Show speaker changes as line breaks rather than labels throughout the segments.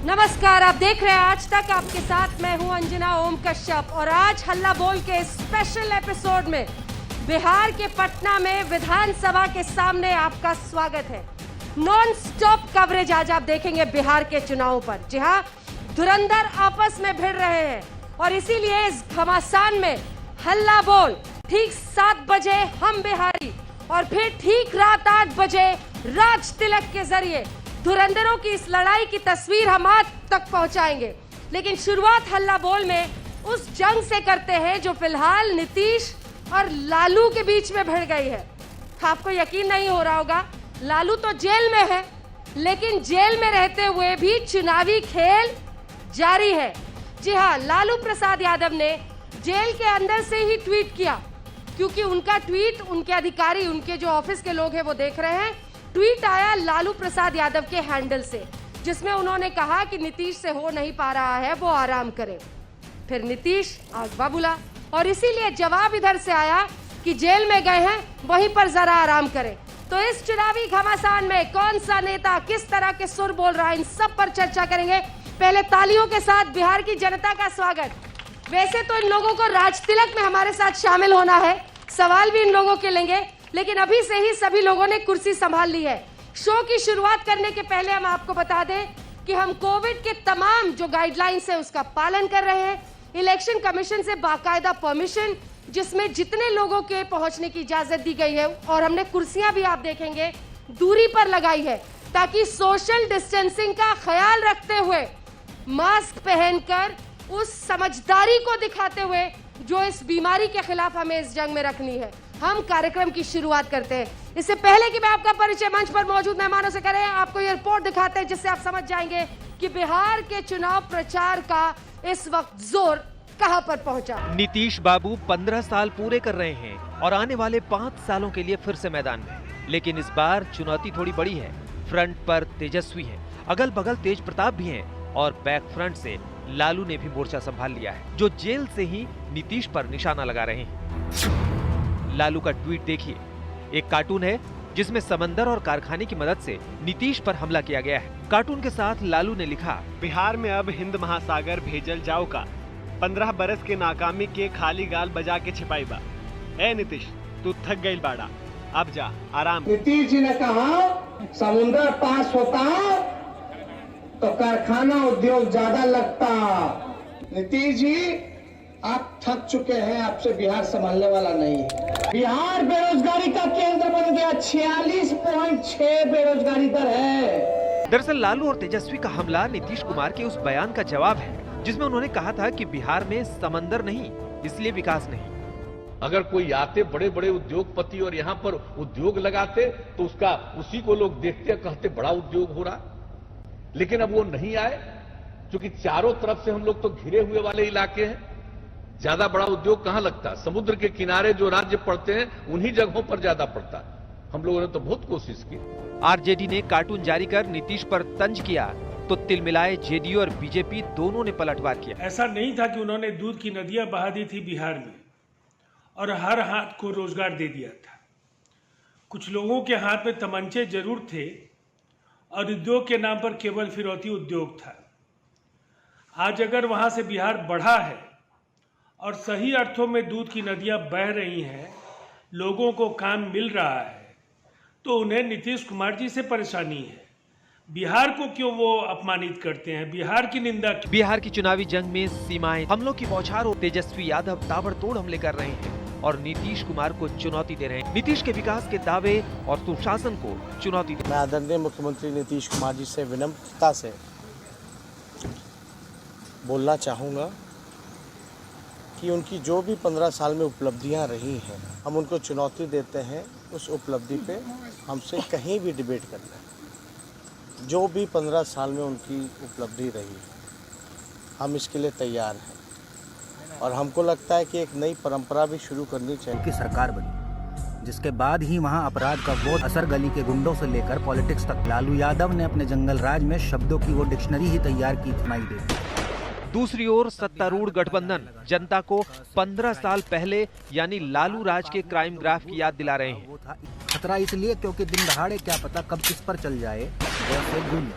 नमस्कार, आप देख रहे हैं आज तक। आपके साथ मैं हूं अंजना ओम कश्यप और आज हल्ला बोल के स्पेशल एपिसोड में बिहार के पटना में विधानसभा के सामने आपका स्वागत है। नॉन स्टॉप कवरेज आज आप देखेंगे बिहार के चुनाव पर। जी हां, धुरंधर आपस में भिड़ रहे हैं और इसीलिए इस घमासान में हल्ला बोल ठीक 7 बजे हम बिहारी और फिर ठीक रात 8 बजे राज तिलक के जरिए धुरंधरों की इस लड़ाई की तस्वीर हम आज तक पहुंचाएंगे। लेकिन शुरुआत हल्ला बोल में उस जंग से करते हैं जो फिलहाल नीतीश और लालू के बीच में भिड़ गई है। आपको यकीन नहीं हो रहा होगा, लालू तो जेल में है, लेकिन जेल में रहते हुए भी चुनावी खेल जारी है। जी हाँ, लालू प्रसाद यादव ने जेल के अंदर से ही ट्वीट किया, क्योंकि उनका ट्वीट उनके अधिकारी, उनके जो ऑफिस के लोग हैं वो देख रहे हैं। ट्वीट आया लालू प्रसाद यादव के हैंडल से, जिसमें उन्होंने कहा कि नीतीश से हो नहीं पा रहा है, वो आराम करे। फिर नीतीश आगवा बुला और इसीलिए जवाब इधर से आया कि जेल में गए हैं, वहीं पर जरा आराम करें। तो इस चुनावी घमासान में कौन सा नेता किस तरह के सुर बोल रहा है, इन सब पर चर्चा करेंगे। पहले तालियों के साथ बिहार की जनता का स्वागत। वैसे तो इन लोगों को राज तिलक में हमारे साथ शामिल होना है, सवाल भी इन लोगों के लेंगे, लेकिन अभी से ही सभी लोगों ने कुर्सी संभाल ली है। शो की शुरुआत करने के पहले हम आपको बता दें कि हम कोविड के तमाम जो गाइडलाइंस है उसका पालन कर रहे हैं। इलेक्शन कमीशन से बाकायदा परमिशन, जिसमें जितने लोगों के पहुंचने की इजाजत दी गई है, और हमने कुर्सियां भी आप देखेंगे दूरी पर लगाई है, ताकि सोशल डिस्टेंसिंग का ख्याल रखते हुए मास्क पहनकर उस समझदारी को दिखाते हुए जो इस बीमारी के खिलाफ हमें इस जंग में रखनी है, हम कार्यक्रम की शुरुआत करते हैं। इससे पहले कि मैं आपका परिचय मंच पर मौजूद मेहमानों से करें, आपको ये रिपोर्ट दिखाते हैं जिससे आप समझ जाएंगे कि बिहार के चुनाव प्रचार का इस वक्त जोर कहां पर पहुंचा।
नीतीश बाबू 15 साल पूरे कर रहे हैं और आने वाले 5 सालों के लिए फिर से मैदान में। लेकिन इस बार चुनौती थोड़ी बड़ी है। फ्रंट पर तेजस्वी है, अगल बगल तेज प्रताप भी हैं और बैक फ्रंट से लालू ने भी मोर्चा संभाल लिया है, जो जेल से ही नीतीश पर निशाना लगा रहे हैं। लालू का ट्वीट देखिए, एक कार्टून है जिसमें समंदर और कारखाने की मदद से नीतीश पर हमला किया गया है। कार्टून के साथ लालू ने लिखा,
बिहार में अब हिंद महासागर भेजल जाओ का 15 बरस के नाकामी के खाली गाल बजा के छिपाई बा। ए नीतीश, तू थक गई बाड़ा, अब जा आराम।
नीतीश जी ने कहा समुद्र पास होता तो कारखाना उद्योग ज्यादा लगता। नीतीश जी, आप थक चुके हैं, आपसे बिहार संभालने वाला नहीं है। बिहार बेरोजगारी का केंद्र बन गया, 46.6 बेरोजगारी दर है।
दरअसल लालू और तेजस्वी का हमला नीतीश कुमार के उस बयान का जवाब है जिसमें उन्होंने कहा था कि बिहार में समंदर नहीं, इसलिए विकास नहीं।
अगर कोई आते बड़े बड़े उद्योगपति और यहाँ पर उद्योग लगाते तो उसका उसी को लोग देखते, कहते बड़ा उद्योग हो रहा। लेकिन अब वो नहीं आए, क्योंकि चारों तरफ से हम लोग तो घिरे हुए वाले इलाके हैं। ज्यादा बड़ा उद्योग कहां लगता है? समुद्र के किनारे जो राज्य पड़ते हैं उन्हीं जगहों पर ज्यादा पड़ता है। हम लोगों ने तो बहुत कोशिश की।
आरजेडी ने कार्टून जारी कर नीतीश पर तंज किया तो तिल मिलाए जेडीयू और बीजेपी दोनों ने पलटवार किया।
ऐसा नहीं था कि उन्होंने दूध की नदियां बहा दी थी बिहार में और हर हाथ को रोजगार दे दिया था। कुछ लोगों के हाथ में तमंचे जरूर थे और उद्योग के नाम पर केवल फिरौती उद्योग था। आज अगर वहां से बिहार बढ़ा है और सही अर्थों में दूध की नदियां बह रही हैं, लोगों को काम मिल रहा है, तो उन्हें नीतीश कुमार जी से परेशानी है। बिहार को क्यों वो अपमानित करते हैं, बिहार की निंदा।
बिहार की चुनावी जंग में सीमाएं हमलों की बौछार हो, तेजस्वी यादव ताबड़तोड़ हमले कर रहे हैं और नीतीश कुमार को चुनौती दे रहे हैं। नीतीश के विकास के दावे और सुशासन को चुनौती दे।
मैं आदरणीय मुख्यमंत्री नीतीश कुमार जी से विनम्रता से बोलना चाहूँगा कि उनकी जो भी 15 साल में उपलब्धियां रही हैं, हम उनको चुनौती देते हैं उस उपलब्धि पे हमसे कहीं भी डिबेट करना। जो भी 15 साल में उनकी उपलब्धि रही, हम इसके लिए तैयार हैं और हमको लगता है कि एक नई परंपरा भी शुरू करनी चाहिए।
की सरकार बनी, जिसके बाद ही वहां अपराध का बोझ असर गली के गुंडों से लेकर पॉलिटिक्स तक। लालू यादव ने अपने जंगल राज में शब्दों की वो डिक्शनरी ही तैयार की सुनाई देती।
दूसरी ओर सत्तारूढ़ गठबंधन जनता को 15 साल पहले यानी लालू राज के क्राइम ग्राफ की याद दिला रहे हैं।
खतरा इसलिए क्योंकि दिन दहाड़े क्या पता कब किस पर चल जाए, वैसे गुल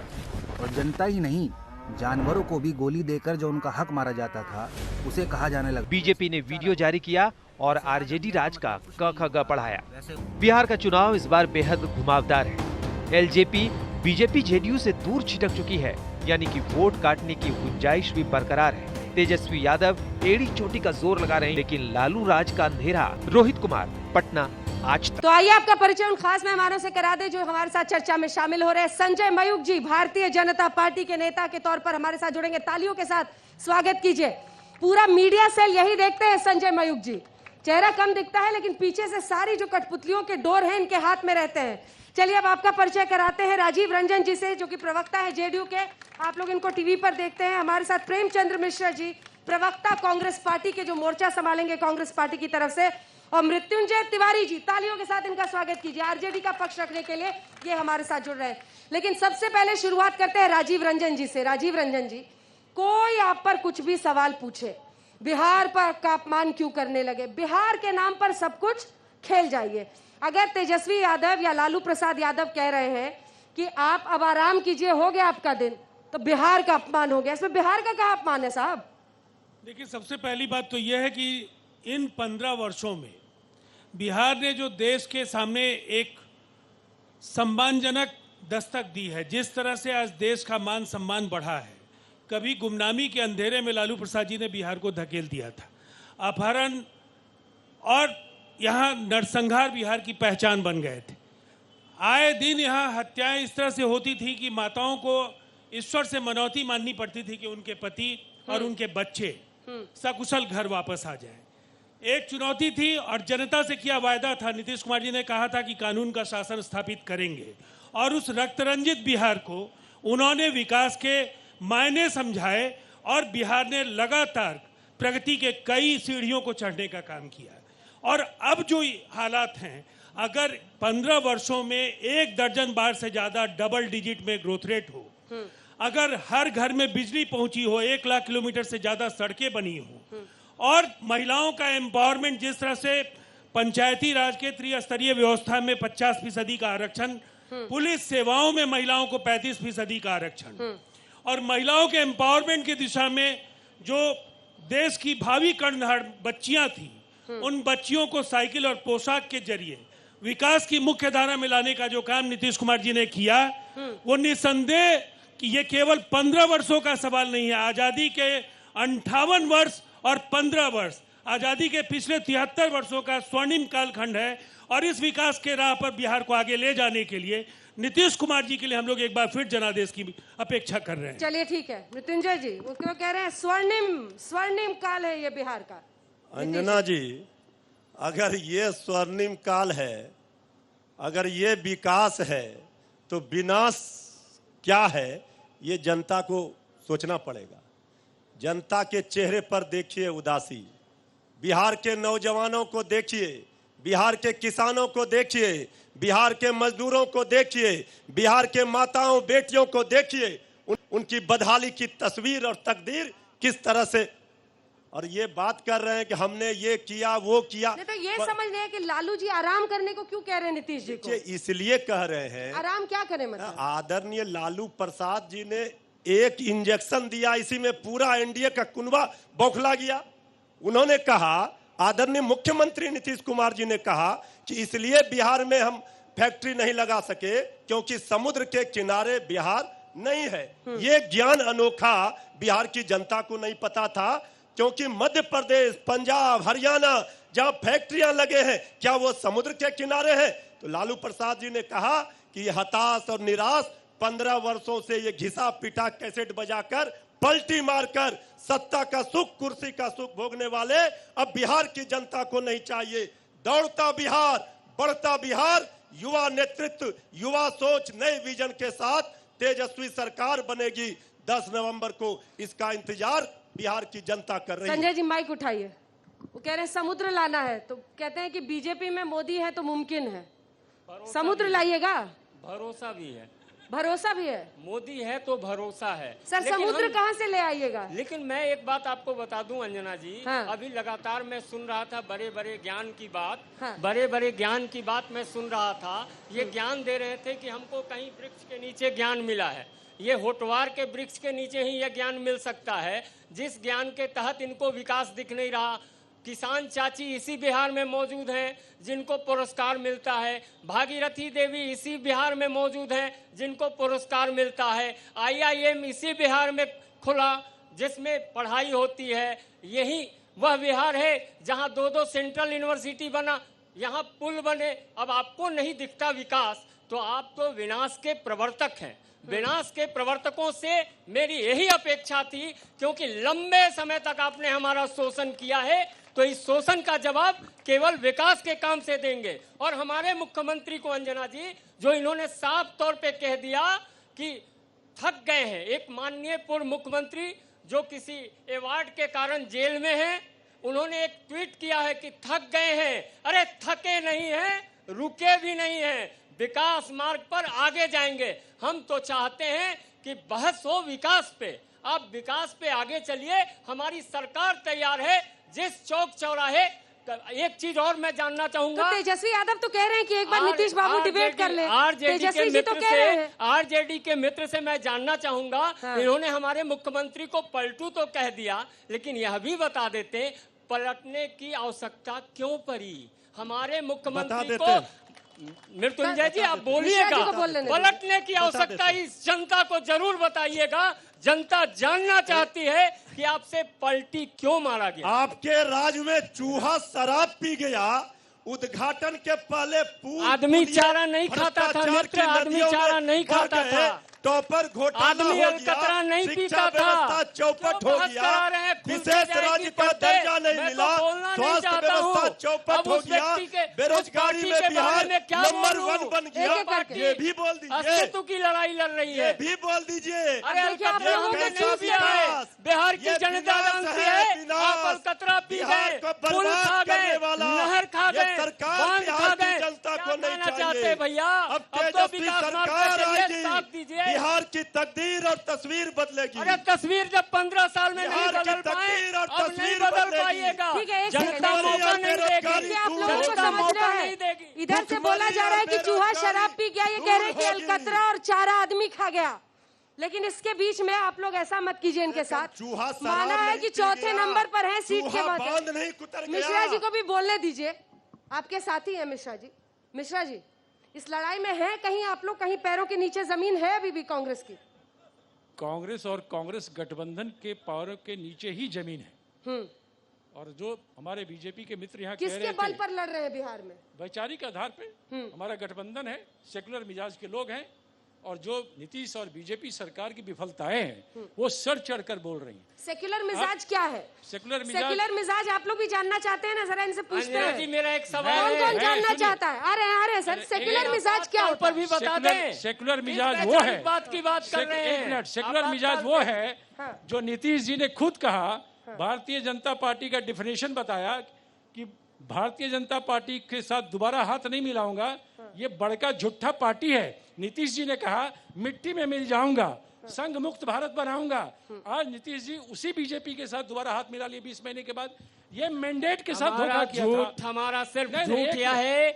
और जनता ही नहीं जानवरों को भी गोली देकर जो उनका हक मारा जाता था उसे कहा जाने लगा।
बीजेपी ने वीडियो जारी किया और आरजेडी राज का क ख ग पढ़ाया। बिहार का चुनाव इस बार बेहद घुमावदार है। एलजेपी बीजेपी जेडीयू से दूर छिटक चुकी है, यानी कि वोट काटने की गुंजाइश भी बरकरार है। तेजस्वी यादव एड़ी चोटी का जोर लगा रहे हैं, लेकिन लालू राज का अंधेरा। रोहित कुमार, पटना, आज तक।
तो आइए आपका परिचय उन खास मेहमानों से करा दे जो हमारे साथ चर्चा में शामिल हो रहे हैं। संजय मयूख जी भारतीय जनता पार्टी के नेता के तौर पर हमारे साथ जुड़ेंगे, तालियों के साथ स्वागत कीजिए। पूरा मीडिया सेल यही देखते हैं संजय मयूख जी, चेहरा कम दिखता है लेकिन पीछे से सारी जो कठपुतलियों के डोर हैं इनके हाथ में रहते हैं। चलिए अब आपका परिचय कराते हैं राजीव रंजन जी से, जो कि प्रवक्ता है जेडीयू के, आप लोग इनको टीवी पर देखते हैं। हमारे साथ प्रेमचंद्र मिश्रा जी, प्रवक्ता कांग्रेस पार्टी के, जो मोर्चा संभालेंगे कांग्रेस पार्टी की तरफ से, और मृत्युंजय तिवारी जी, तालियों के साथ इनका स्वागत कीजिए, आरजेडी का पक्ष रखने के लिए ये हमारे साथ जुड़ रहे हैं। लेकिन सबसे पहले शुरुआत करते हैं राजीव रंजन जी से। राजीव रंजन जी, कोई आप पर कुछ भी सवाल पूछे, बिहार पर का अपमान क्यों करने लगे, बिहार के नाम पर सब कुछ खेल जाइए। अगर तेजस्वी यादव या लालू प्रसाद यादव कह रहे हैं कि आप अब आराम कीजिए, हो गया आपका दिन, तो बिहार का अपमान हो गया। इसमें बिहार का क्या अपमान है साहब?
देखिए, सबसे पहली बात तो यह है कि इन 15 वर्षों में बिहार ने जो देश के सामने एक सम्मानजनक दस्तक दी है, जिस तरह से आज देश का मान सम्मान बढ़ा है, कभी गुमनामी के अंधेरे में लालू प्रसाद जी ने बिहार को धकेल दिया था। अपहरण और यहाँ नरसंहार बिहार की पहचान बन गए थे। आए दिन यहाँ हत्याएं इस तरह से होती थी कि माताओं को ईश्वर से मनौती माननी पड़ती थी कि उनके पति और उनके बच्चे सकुशल घर वापस आ जाएं। एक चुनौती थी और जनता से किया वायदा था। नीतीश कुमार जी ने कहा था कि कानून का शासन स्थापित करेंगे, और उस रक्तरंजित बिहार को उन्होंने विकास के मायने समझाए और बिहार ने लगातार प्रगति के कई सीढ़ियों को चढ़ने का काम किया। और अब जो हालात हैं, अगर 15 वर्षों में 1 दर्जन बार से ज्यादा डबल डिजिट में ग्रोथ रेट हो, अगर हर घर में बिजली पहुंची हो, 1 लाख किलोमीटर से ज्यादा सड़कें बनी हो, और महिलाओं का एम्पावरमेंट, जिस तरह से पंचायती राज के त्रिस्तरीय व्यवस्था में 50% का आरक्षण, पुलिस सेवाओं में महिलाओं को 35% का आरक्षण, और महिलाओं के एम्पावरमेंट की दिशा में जो देश की भावी कर्णधार बच्चियां थी, उन बच्चियों को साइकिल और पोशाक के जरिए विकास की मुख्य धारा में लाने का जो काम नीतीश कुमार जी ने किया, वो निसंदेह कि ये केवल 15 वर्षों का सवाल नहीं है। आजादी के 58 वर्ष और 15 वर्ष, आजादी के पिछले 73 वर्षों का स्वर्णिम कालखंड है, और इस विकास के राह पर बिहार को आगे ले जाने के लिए नीतीश कुमार जी के लिए हम लोग एक बार फिर जनादेश की अपेक्षा कर रहे हैं।
चलिए ठीक है, मृत्युंजय जी उसको कह रहे हैं स्वर्णिम काल है ये बिहार का।
अंजना जी, अगर ये स्वर्णिम काल है, अगर ये विकास है, तो विनाश क्या है ये जनता को सोचना पड़ेगा। जनता के चेहरे पर देखिए उदासी, बिहार के नौजवानों को देखिए, बिहार के किसानों को देखिए, बिहार के मजदूरों को देखिए, बिहार के माताओं बेटियों को देखिए, उनकी बदहाली की तस्वीर और तकदीर किस तरह से, और ये बात कर रहे हैं कि हमने ये किया वो किया।
तो ये समझ रहे हैं कि लालू जी आराम करने को क्यों कह रहे हैं नीतीश जी को?
इसलिए कह रहे हैं
आराम क्या करें, मतलब
आदरणीय लालू प्रसाद जी ने एक इंजेक्शन दिया, इसी में पूरा एनडीए का कुनबा बौखला गया। उन्होंने कहा, आदरणीय मुख्यमंत्री नीतीश कुमार जी ने कहा कि इसलिए बिहार में हम फैक्ट्री नहीं लगा सके क्योंकि समुद्र के किनारे बिहार नहीं है। ये ज्ञान अनोखा बिहार की जनता को नहीं पता था, क्योंकि मध्य प्रदेश, पंजाब, हरियाणा जहां फैक्ट्रियां लगे हैं, क्या वो समुद्र के किनारे हैं? तो लालू प्रसाद जी ने कहा कि ये हताश और निराश 15 वर्षों से ये घिसा पिटा कैसेट बजाकर, पलटी मारकर सत्ता का सुख, कुर्सी का सुख भोगने वाले अब बिहार की जनता को नहीं चाहिए। दौड़ता बिहार, बढ़ता बिहार, युवा नेतृत्व, युवा सोच, नए विजन के साथ तेजस्वी सरकार बनेगी। 10 नवंबर को इसका इंतजार बिहार की जनता कर रही है।
संजय जी माइक उठाइए। वो कह रहे हैं समुद्र लाना है, तो कहते हैं कि बीजेपी में मोदी है तो मुमकिन है, समुद्र लाइएगा।
भरोसा भी है,
भरोसा भी है,
मोदी है तो भरोसा है।
सर समुद्र कहाँ से ले आइएगा?
लेकिन मैं एक बात आपको बता दूं अंजना जी,
हाँ।
अभी लगातार मैं सुन रहा था बड़े बड़े ज्ञान की बात,
हाँ।
बड़े बड़े ज्ञान की बात मैं सुन रहा था। ये ज्ञान दे रहे थे कि हमको कहीं वृक्ष के नीचे ज्ञान मिला है, ये होटवार के वृक्ष के नीचे ही यह ज्ञान मिल सकता है, जिस ज्ञान के तहत इनको विकास दिख नहीं रहा। किसान चाची इसी बिहार में मौजूद हैं जिनको पुरस्कार मिलता है, भागीरथी देवी इसी बिहार में मौजूद हैं जिनको पुरस्कार मिलता है, IIM इसी बिहार में खुला जिसमें पढ़ाई होती है। यही वह बिहार है जहां 2-2 सेंट्रल यूनिवर्सिटी बना, यहाँ पुल बने। अब आपको नहीं दिखता विकास, तो आप तो विनाश के प्रवर्तक हैं। विनाश के प्रवर्तकों से मेरी यही अपेक्षा थी, क्योंकि लंबे समय तक आपने हमारा शोषण किया है, तो इस शोषण का जवाब केवल विकास के काम से देंगे। और हमारे मुख्यमंत्री को अंजना जी, जो इन्होंने साफ तौर पे कह दिया कि थक गए हैं, एक माननीय पूर्व मुख्यमंत्री जो किसी अवार्ड के कारण जेल में हैं, उन्होंने एक ट्वीट किया है कि थक गए हैं। अरे थके नहीं हैं, रुके भी नहीं हैं, विकास मार्ग पर आगे जाएंगे। हम तो चाहते हैं कि बहस हो विकास पे, आप विकास पे आगे चलिए, हमारी सरकार तैयार है। जिस चौक चौराहे, एक चीज और मैं जानना चाहूंगा,
तो तेजस्वी यादव तो कह रहे हैं कि एक बार नीतीश बाबू डिबेट कर ले। तेजस्वी जी तो कह रहे हैं।
आरजेडी के मित्र से मैं जानना चाहूंगा, इन्होंने हमारे मुख्यमंत्री को पलटू तो कह दिया, लेकिन यह भी बता देते पलटने की आवश्यकता क्यों पड़ी हमारे मुख्यमंत्री को। मृत्युंजय जी आप बोलिएगा, पलटने की आवश्यकता इस जनता को जरूर बताइएगा। जनता जानना चाहती है कि आपसे पलटी क्यों मारा गया।
आपके राज में चूहा शराब पी गया, उद्घाटन के पहले
आदमी चारा नहीं खाता था मित्र, आदमी चारा नहीं खाता था,
टॉपर घोटाला
आदमी अलकतरा नहीं पीता था,
चौपट हो गया, विशेष राज्य का दर्जा नहीं मिला, स्वास्थ्य व्यवस्था चौपट हो गया, बेरोजगारी में बिहार नंबर 1 बन गया। ये भी बोल दीजिए,
अस्तित्व की लड़ाई लड़ रही है,
ये भी बोल दीजिए।
अरे आप लोगों ने नहीं पिया है, बिहार की जनता जानती है, आप अलकतरा पी गए, पुल खा गए, नहर खा गए, बांध खा गए,
जनता को नहीं
चाहते भैया। अब तो विकास मार्ग पे चलिए, साथ दीजिए।
बिहार की तकदीर और तस्वीर बदलेगी।
अरे तस्वीर जब 15 साल में नहीं बदल पाए, अब नहीं बदल पाइएगा। जनता मौका नहीं देगी,
आप लोगों को समझना है। इधर से बोला जा रहा है कि चूहा शराब पी गया, ये कह रहे हैं कि अलकतरा और चारा आदमी खा गया, लेकिन इसके बीच में आप लोग ऐसा मत कीजिए इनके साथ। माना है कि चौथे नंबर पर है सीट के बाद। मिश्रा जी को भी बोलने दीजिए, आपके साथी है मिश्रा जी। मिश्रा जी, इस लड़ाई में है कहीं आप लोग, कहीं पैरों के नीचे जमीन है अभी भी कांग्रेस की?
कांग्रेस और कांग्रेस गठबंधन के पैरों के नीचे ही जमीन है। और जो हमारे बीजेपी के मित्र यहाँ
किसके बल पर लड़ रहे हैं बिहार में?
वैचारिक आधार पे हमारा गठबंधन है, सेकुलर मिजाज के लोग हैं, और जो नीतीश और बीजेपी सरकार की विफलताएं हैं वो सर चढ़कर बोल रही हैं।
सेक्युलर मिजाज क्या है?
सेकुलर
मिजाज आप लोग भी जानना चाहते हैं ना, जरा इनसे पूछते हैं।
जी मेरा एक सवाल
कौन जानना चाहता है? अरे सर, सेक्युलर मिजाज क्या होता है?
भी बता दें।
सेकुलर मिजाज वो है,
बात की बात कर रहे हैं।
एक मिनट, सेकुलर मिजाज वो है जो नीतीश जी ने खुद कहा, भारतीय जनता पार्टी का डिफिनेशन बताया कि भारतीय जनता पार्टी के साथ दोबारा हाथ नहीं मिलाऊंगा, ये बड़का झूठा पार्टी है। नीतीश जी ने कहा मिट्टी में मिल जाऊंगा, संघ मुक्त भारत बनाऊंगा। आज नीतीश जी उसी बीजेपी के साथ दोबारा हाथ मिला लिए 20 महीने के बाद। ये मैंडेट के साथ धोखा किया था।
हमारा सिर्फ झूठ यह है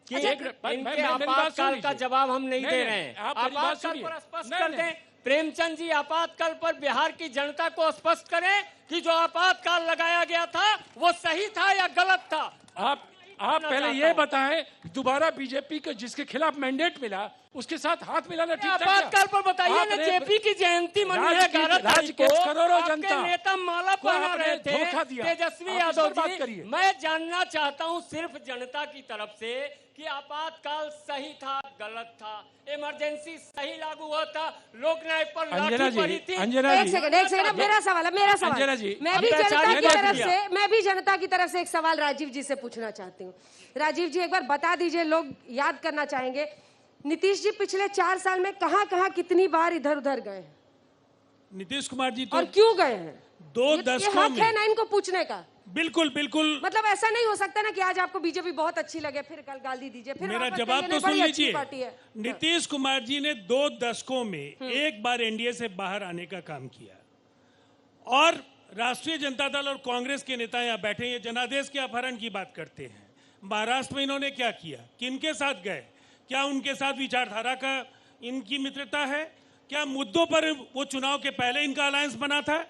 कि इनके आपातकाल का जवाब हम नहीं दे रहे हैं। आपातकाल पर स्पष्ट कर दें। प्रेमचंद जी आपातकाल पर बिहार की जनता को स्पष्ट करें कि जो आपातकाल लगाया गया था वो सही था या गलत था।
आप पहले ये बताएं, दोबारा बीजेपी को जिसके खिलाफ मैंडेट मिला उसके साथ हाथ मिलाना ठीक था?
आपातकाल पर बताइए ना, जेपी की जयंती मनी है 11 तारीख को,
करोड़ों जनता
नेता माला पहना रहे थे तेजस्वी यादव जी। मैं जानना चाहता हूं सिर्फ जनता की तरफ से कि आपातकाल सही था गलत था, इमरजेंसी सही लागू हुआ था, लोकनायक पर लाठी पड़ी थी।
एक सेकंड, मेरा सवाल मैं भी जनता की तरफ से एक सवाल राजीव जी से पूछना चाहती हूँ। राजीव जी, एक बार बता दीजिए, लोग याद करना चाहेंगे, नीतीश जी पिछले 4 साल में कहां कितनी बार इधर उधर गए हैं?
नीतीश कुमार जी तो
और क्यों गए हैं?
2 दशकों में
है ना इनको पूछने का।
बिल्कुल
मतलब ऐसा नहीं हो सकता ना कि आज आपको बीजेपी बहुत अच्छी लगे फिर कल गाली दीजिए, फिर
मेरा जवाब तो सुन लीजिए। नीतीश कुमार जी ने 2 दशकों में एक बार एनडीए से बाहर आने का काम किया, और राष्ट्रीय जनता दल और कांग्रेस के नेता यहाँ बैठे, ये जनादेश के अपहरण की बात करते हैं। महाराष्ट्र में इन्होंने क्या किया, किनके साथ गए, क्या उनके साथ विचारधारा का इनकी मित्रता है? क्या मुद्दों पर वो चुनाव के पहले इनका अलायंस बना था?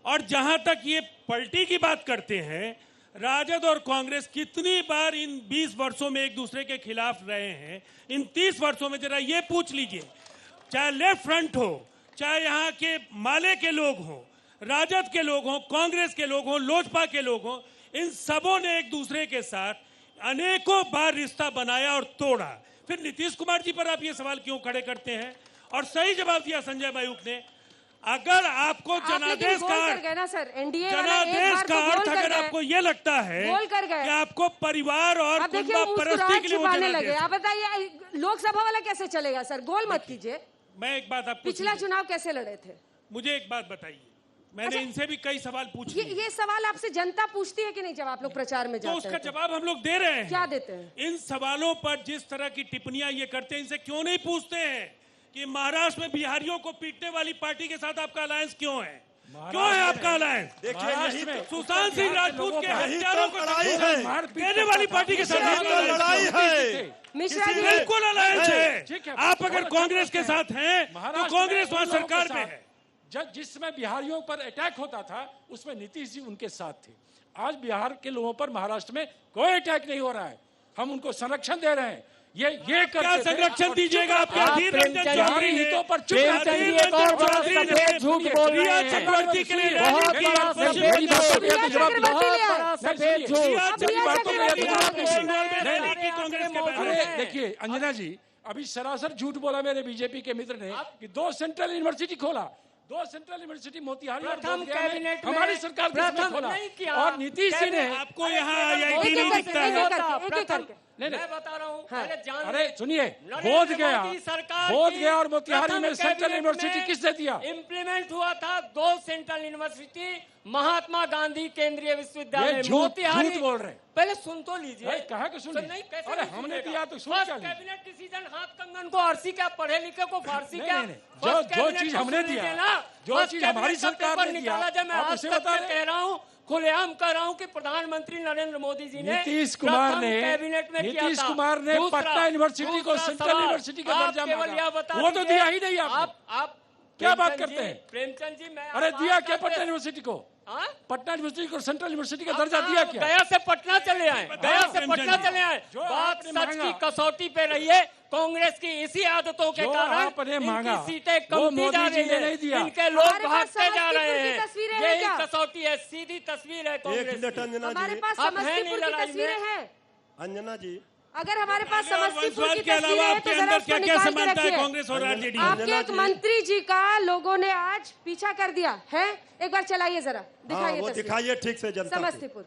और जहां तक ये पलटी की बात करते हैं, राजद और कांग्रेस कितनी बार इन 20 वर्षों में एक दूसरे के खिलाफ रहे हैं? इन 30 वर्षों में जरा ये पूछ लीजिए, चाहे लेफ्ट फ्रंट हो, चाहे यहाँ के माले के लोग हों, राजद के लोग हों, कांग्रेस के लोग हों, लोजपा के लोग हों, इन सबों ने एक दूसरे के साथ अनेकों बार रिश्ता बनाया और तोड़ा। फिर नीतीश कुमार जी पर आप ये सवाल क्यों खड़े करते हैं? और सही जवाब दिया संजय मायूख ने। अगर आपको जनादेश का अर्थ अगर आपको ये लगता है कि आपको परिवार और परस्ती के लिए वो जनादेश,
आप बताइए लोकसभा वाला कैसे चलेगा सर? गोल मत कीजिए।
मैं एक बात आपको,
पिछला चुनाव कैसे लड़े थे?
मुझे एक बात बताइए, मैंने इनसे भी कई सवाल पूछे।
ये सवाल आपसे जनता पूछती है कि नहीं जब आप लोग प्रचार में जाते हैं?
तो उसका जवाब हम लोग दे रहे हैं।
क्या देते हैं?
इन सवालों पर जिस तरह की टिप्पणियां ये करते हैं, इनसे क्यों नहीं पूछते हैं कि महाराष्ट्र में बिहारियों को पीटने वाली पार्टी के साथ आपका अलायंस क्यों है? क्यों है आपका अलायंस?
देखिए,
सुशांत सिंह राजपूत के हत्यारों को देने वाली पार्टी के साथ
लड़ाई है।
मिश्रा जी
बिल्कुल अलायंस है। आप अगर कांग्रेस के साथ हैं तो कांग्रेस वहां सरकार में है।
जिस समय बिहारियों पर अटैक होता था उसमें नीतीश जी उनके साथ थे। आज बिहार के लोगों पर महाराष्ट्र में कोई अटैक नहीं हो रहा है, हम उनको संरक्षण दे रहे हैं। ये
क्या संरक्षण दीजिएगा? आपके अधीर रंजन चौधरी ने
हितों पर
झूठ बोल रहे हैं। चक्रवर्ती के लिए
देखिए अंजना जी, अभी सरासर झूठ बोला मेरे बीजेपी के मित्र ने कि 2 सेंट्रल यूनिवर्सिटी खोला। 2 सेंट्रल यूनिवर्सिटी मोतिहारी और बोधगया में हमारी सरकार ने खोला और नीतीश जी ने
आपको यहाँ IIT नहीं दिखता है।
नहीं
मैं बता रहा हूँ,
अरे सुनिए, बोधगया और मोतिहारी में सेंट्रल यूनिवर्सिटी किसने दिया?
इम्प्लीमेंट हुआ था 2 सेंट्रल यूनिवर्सिटी महात्मा गांधी केंद्रीय विश्वविद्यालय
मोतिहारी। झूठ बोल रहे हैं।
पहले सुन तो लीजिए।
कहा कि सुन नहीं, अरे हमने दिया तो सुन।
कैबिनेट डिसीजन हाथ कंगन को आरसी क्या, पढ़े लिखे को फारसी क्या?
जो चीज हमने दिया, जो चीज हमारी सरकार ने दिया,
मैं उसे बता कह रहा हूँ, खुलेआम कह रहा हूं कि प्रधानमंत्री नरेंद्र मोदी जी ने
नीतीश कुमार ने पटना यूनिवर्सिटी को सेंट्रल यूनिवर्सिटी का दर्जा मांगा, वो तो दिया ही नहीं। आप क्या बात करते हैं
प्रेमचंद जी? मैं
अरे दिया क्या पटना यूनिवर्सिटी को? पटना यूनिवर्सिटी को सेंट्रल यूनिवर्सिटी का दर्जा दिया क्या?
गया से पटना चले आए, गया से पटना चले आए। बात सच की कसौटी पे रही है। कांग्रेस की इसी आदतों के कारण इनकी सीटें कमती जा रही है, इनके लोग भागते जा रहे हैं। यही कसौटी है, सीधी तस्वीर है कांग्रेस की।
हमारे पास समस्तीपुर की तस्वीरें हैं।
अंजना जी,
अगर हमारे पास समस्तीपुर की
के अलावा आपके अंदर क्या क्या समानता है कांग्रेस और आरजेडी?
आपके एक मंत्री जी का लोगों ने आज पीछा कर दिया है। एक बार चलाइए जरा,
दिखाइए ठीक से जनता।
समस्तीपुर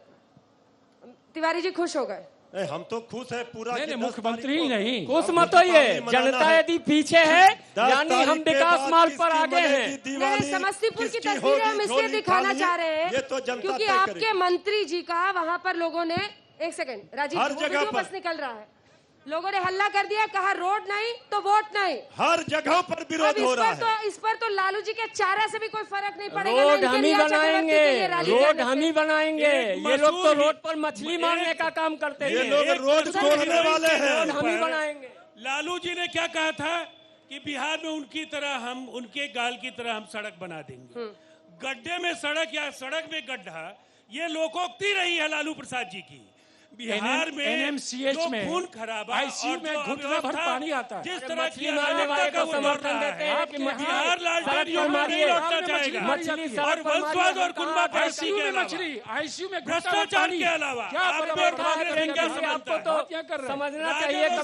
तिवारी जी खुश हो गए?
हम तो खुश है पूरा।
मुख्यमंत्री ही नहीं
खुश मत होइए, जनता यदि पीछे है यानी हम विकास मार्ग पर आगे हैं।
समस्तीपुर की तस्वीरें हम इसलिए दिखाना चाह रहे हैं क्योंकि आपके मंत्री जी का वहां पर लोगों ने, एक सेकंड राजीव, वीडियो बस निकल रहा है, लोगों ने हल्ला कर दिया, कहा रोड नहीं तो वोट नहीं।
हर जगह पर विरोध हो रहा है।
इस पर तो लालू जी के चारा से भी कोई फर्क नहीं पड़ेगा।
रोड हम ही बनाएंगे, रोड हम ही बनाएंगे। ये लोग तो रोड पर मछली मारने का काम करते हैं,
ये लोग रोड तोड़ने वाले हैं।
रोड हम ही बनाएंगे।
लालू जी ने क्या कहा था कि बिहार में उनकी तरह हम, उनके गाल की तरह हम सड़क बना देंगे। गड्ढे में सड़क या सड़क में गड्ढा, ये लोकोक्ति रही है लालू प्रसाद जी की। बिहार में
NMCH में
खून खराबा,
ICU में घुटना भर पानी आता है।
जिस तरह की
मारने वाले को समर्थन देते हैं कि
बिहार लालटेनियों में नहीं लौटना चाहेगा। और वंशवाद और कुनबा
ICU में मछली, ICU में
भ्रष्टाचार के अलावा
आपको तो समझना चाहिए
का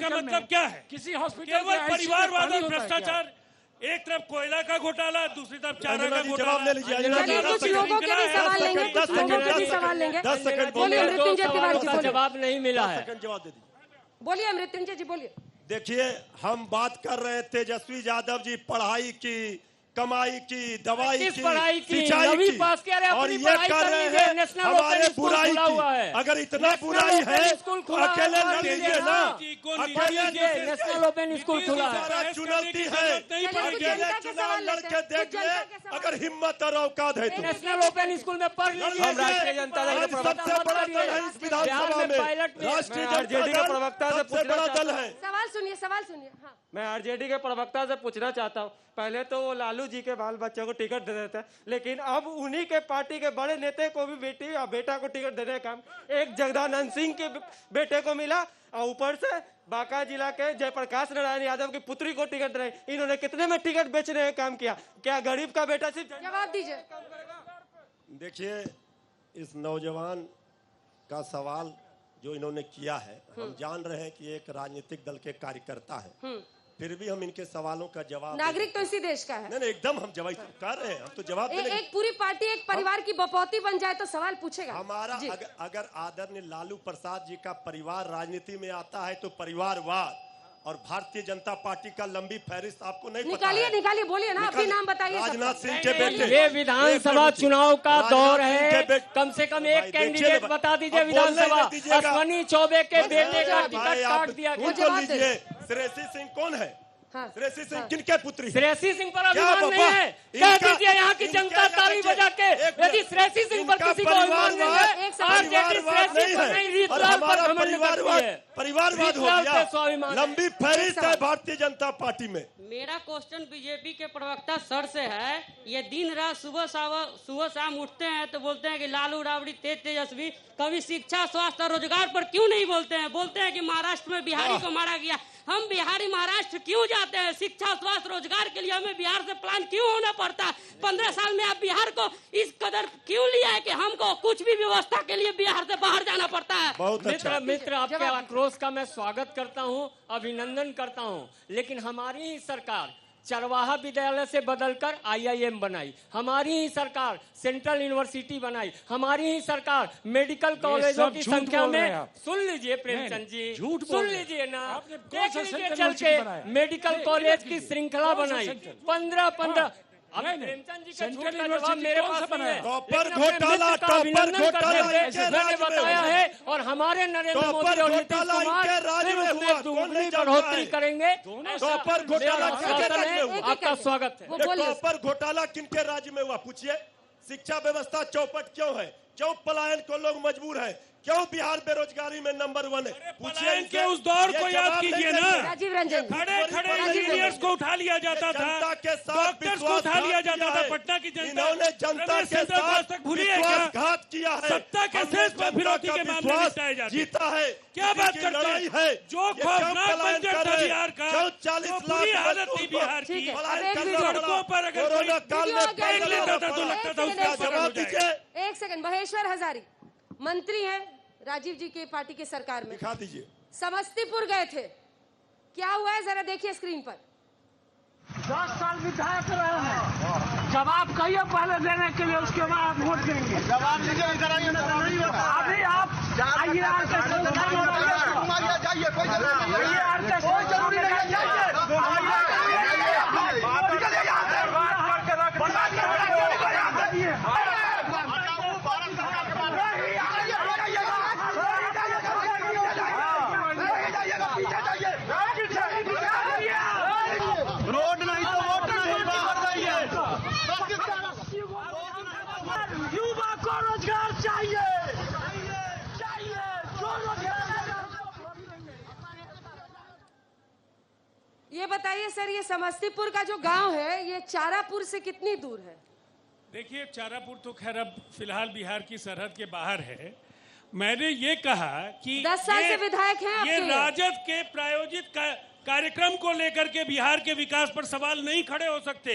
मतलब क्या है?
किसी हॉस्पिटल
केवल परिवारवाद और भ्रष्टाचार। एक तरफ कोयला का घोटाला, दूसरी तरफ चारा का घोटाला।
जवाब ले लीजिए।
कुछ लोगों के भी सवाल लेंगे, कुछ लोगों के भी सवाल लेंगे।
10 सेकंड
बोलिए मृत्युंजय तिवारी जी, बोलिए।
जवाब नहीं मिला है।
जवाब दे दीजिए।
बोलिए मृत्युंजय जी, बोलिए।
देखिए, हम बात कर रहे हैं तेजस्वी यादव जी पढ़ाई की, कमाई की, दवाई
किस
की,
पढ़ाई की,
सिंचाई
नवी
की,
पास किया रहे,
और
अपनी
ये
पढ़ाई
कर
कर
रहे
लीजिए।
हैं
नेशनल
हमारे
ओपन स्कूल
बुराई
खुला हुआ है।
की। अगर इतना
नेशनल
बुराई
ओपन
है
स्कूल खुला है,
अकेले
पढ़
लड़
लीजिए
लीजिए ना, अकेले
नेशनल ओपन स्कूल खुला है।
सारा चुनौती है, अकेले चुनाव लड़के देख ले, अगर हिम्मत और औकात है तो
नेशनल ओपन स्कूल में पढ़ लीजिए।
हम राष्ट्रीय जनता दल के
सबसे बड़ा दल है इस विधानसभा में,
राष्ट्रीय जनता दल
प्रवक्ता से
सबसे बड़ा दल है।
सवाल सुनिए, सवाल सुनिए। हाँ।
मैं आरजेडी के प्रवक्ता से पूछना चाहता हूँ, पहले तो वो लालू जी के बाल बच्चों को टिकट दे देते हैं, लेकिन अब उन्हीं के पार्टी के बड़े नेता को भी बेटी या बेटा को टिकट देने का काम एक जगदानंद सिंह के बेटे को मिला, और ऊपर से बांका जिला के जयप्रकाश नारायण यादव की पुत्री को टिकट दे। इन्होंने कितने में टिकट बेचने का काम किया? क्या गरीब का बेटा सिर्फ
जवाब दीजिए।
देखिए, इस नौजवान का सवाल जो इन्होंने किया है, हम जान रहे हैं कि एक राजनीतिक दल के कार्यकर्ता है, फिर भी हम इनके सवालों का जवाब
नागरिक तो इसी देश का है।
नहीं एकदम हम जवाब कर रहे हैं, हम तो जवाब देने
एक पूरी पार्टी एक परिवार की बपौती बन जाए तो सवाल पूछेगा
हमारा। अगर आदरणीय लालू प्रसाद जी का परिवार राजनीति में आता है तो परिवारवाद और भारतीय जनता पार्टी का लंबी फहरिस्त आपको नहीं पता है?
निकालिए, बोलिए ना, अपनी नाम बताइए।
राजनाथ सिंह के बेटे।
ये विधानसभा चुनाव का दौर है, कम से कम एक कैंडिडेट बता दीजिए विधानसभा। अश्विनी चौबे के बेटे का टिकट काट दिया गया।
श्रेयसी सिंह कौन है?
हाँ,
श्रेयसी सिंह किनके पुत्री?
श्रेयसी सिंह पर अभिमान नहीं है, कह दीजिए यहाँ की जनता ताली बजा के। यदि श्रेयसी सिंह पर किसी को अभिमान नहीं है, आरजेडी श्रेयसी पर नहीं, रीतलाल पर घमंड करती है।
परिवारवाद हो गया, लंबी फहरिस्त है भारतीय जनता पार्टी में।
मेरा क्वेश्चन बीजेपी के प्रवक्ता सर से है, ये दिन रात सुबह शाम उठते हैं तो बोलते हैं कि लालू राबड़ी तेजस्वी, कभी शिक्षा, स्वास्थ्य और रोजगार पर क्यों नहीं बोलते हैं? बोलते हैं कि महाराष्ट्र में बिहारी को मारा गया। हम बिहारी महाराष्ट्र क्यों जाते हैं? शिक्षा, स्वास्थ्य, रोजगार के लिए हमें बिहार से प्लान क्यों होना पड़ता है? 15 साल में आप बिहार को इस कदर क्यों लिया है कि हमको कुछ भी व्यवस्था के लिए बिहार से बाहर जाना पड़ता है?
मित्र आपके आक्रोश का मैं स्वागत करता हूं, अभिनंदन करता हूं, लेकिन हमारी ही सरकार चरवाहा विद्यालय से बदलकर IIM बनाई, हमारी ही सरकार सेंट्रल यूनिवर्सिटी बनाई, हमारी ही सरकार मेडिकल कॉलेजों की संख्या में, सुन लीजिए प्रेमचंद जी, सुन लीजिए ना, देख लीजिए चल के मेडिकल कॉलेज की श्रृंखला बनाई। 15 अब प्रेमचंद जी का झूठ का जवाब मेरे पास नहीं है,
टॉपर घोटाला
मैंने बताया है, और हमारे नरेंद्र मोदी और नीतीश कुमार दुगनी बढ़ोतरी करेंगे।
टॉपर घोटाला
आपका स्वागत है।
टॉपर घोटाला किनके राज्य में हुआ? पूछिए। शिक्षा व्यवस्था चौपट क्यों है? क्यों पलायन को लोग मजबूर है? क्यों बिहार बेरोजगारी में नंबर 1 है? पूछिए
इनके उस दौर को याद कीजिए ना,
राजीव रंजन,
खड़े इंजीनियर्स को उठा लिया जाता था, डॉक्टर्स को उठा लिया जाता था। पटना की जनता,
इन्होंने जनता के साथ विश्वासघात किया है,
सत्ता के शेष पर फिरौती के मामले निपटाए जाते हैं।
जीता है,
क्या बात करते हैं? जो खौफनाक बंजर था बिहार का,
40
बुरी हालत थी बिहार की, सड़कों पर अगर कोरोना काल में देख लेता था तो लगता था उसका जवाब दीजिए।
एक सेकंड, महेश्वर हजारी मंत्री हैं राजीव जी के पार्टी की सरकार में,
दिखा दीजिए।
समस्तीपुर गए थे, क्या हुआ है जरा देखिए स्क्रीन पर।
10 साल विधायक रहे हैं, जवाब कहिए पहले देने के लिए, उसके बाद आप वोट देंगे। जवाब दीजिए, अभी आप IAR के जाइए, कोई जरूरी नहीं रोड नहीं तो वोट नहीं, बाहर जाइए। युवा को रोजगार चाहिए,
ये बताइए सर, ये समस्तीपुर का जो गांव है ये चारापुर से कितनी दूर है?
देखिए, चारापुर तो खैर अब फिलहाल बिहार की सरहद के बाहर है। मैंने ये कहा कि
10 साल से विधायक हैं
ये राजद के प्रायोजित कार्यक्रम को लेकर के बिहार के विकास पर सवाल नहीं खड़े हो सकते।